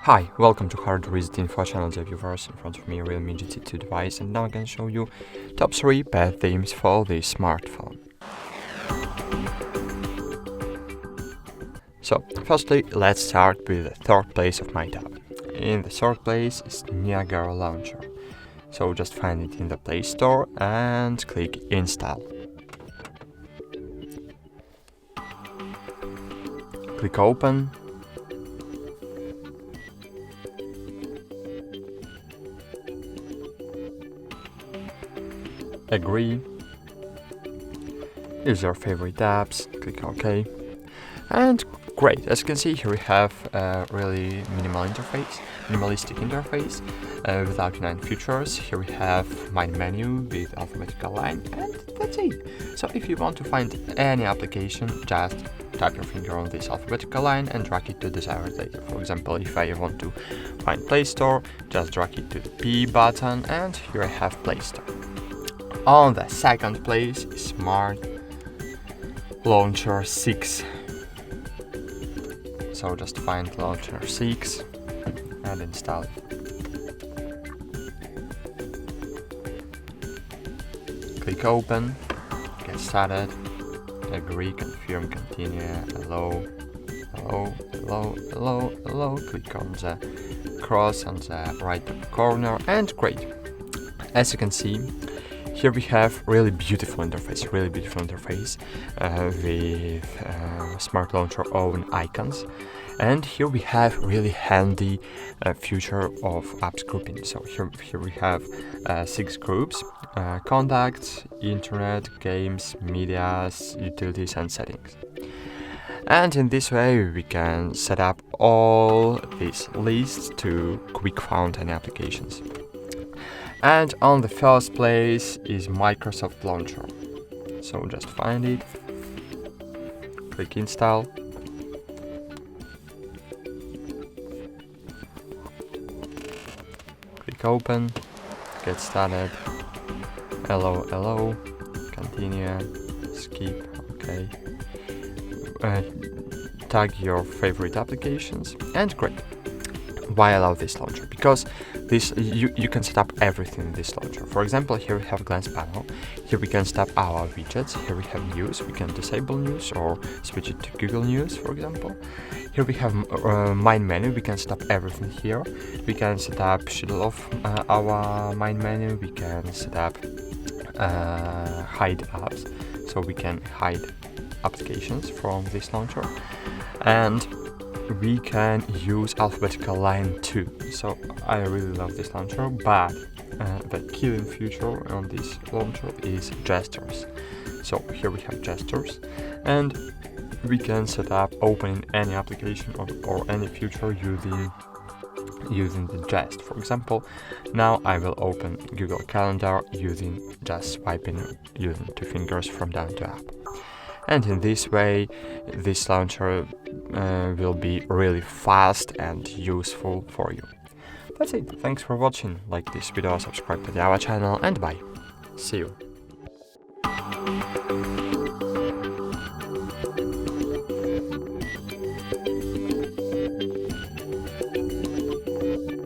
Hi, welcome to HardReset.Info channel viewers. In front of me Realme GT2 device, and now I can show you top 3 bad themes for this smartphone. So, firstly, let's start with the third place of my tab. In the third place is Niagara Launcher. So just find it in the Play Store and click Install. Click Open. Agree. Use your favorite apps, click OK. And great, as you can see here we have a really minimalistic interface without any features. Here we have my menu with alphabetical line, and that's it. So if you want to find any application, just tap your finger on this alphabetical line and drag it to desired data. For example, if I want to find Play Store, just drag it to the P button, and here I have Play Store. On the second place is Smart Launcher 6. So just find Launcher 6 and install it. Click Open, get started, agree, confirm, continue, allow, click on the cross on the right top corner, and great. As you can see, here we have really beautiful interface with Smart Launcher own icons, and here we have really handy feature of apps grouping. So here we have 6 groups: contacts, internet, games, medias, utilities, and settings. And in this way we can set up all these lists to quick find any applications. And on the first place is Microsoft Launcher. So just find it, click Install, click Open, get started, allow, continue, skip, OK. Tag your favorite applications, and great. Why allow this launcher? Because this you can set up everything in this launcher. For example, here we have glance panel. Here we can set up our widgets. Here we have news. We can disable news or switch it to Google News, for example. Here we have main menu. We can set up everything here. We can set up schedule of our main menu. We can set up hide apps, so we can hide applications from this launcher, and we can use alphabetical line too. So I really love this launcher, but the killing feature on this launcher is gestures. So here we have gestures, and we can set up opening any application or any feature using the gest. For example, now I will open Google Calendar using just swiping using 2 fingers from down to up. And in this way, this launcher will be really fast and useful for you. That's it. Thanks for watching. Like this video, subscribe to our channel, and bye. See you.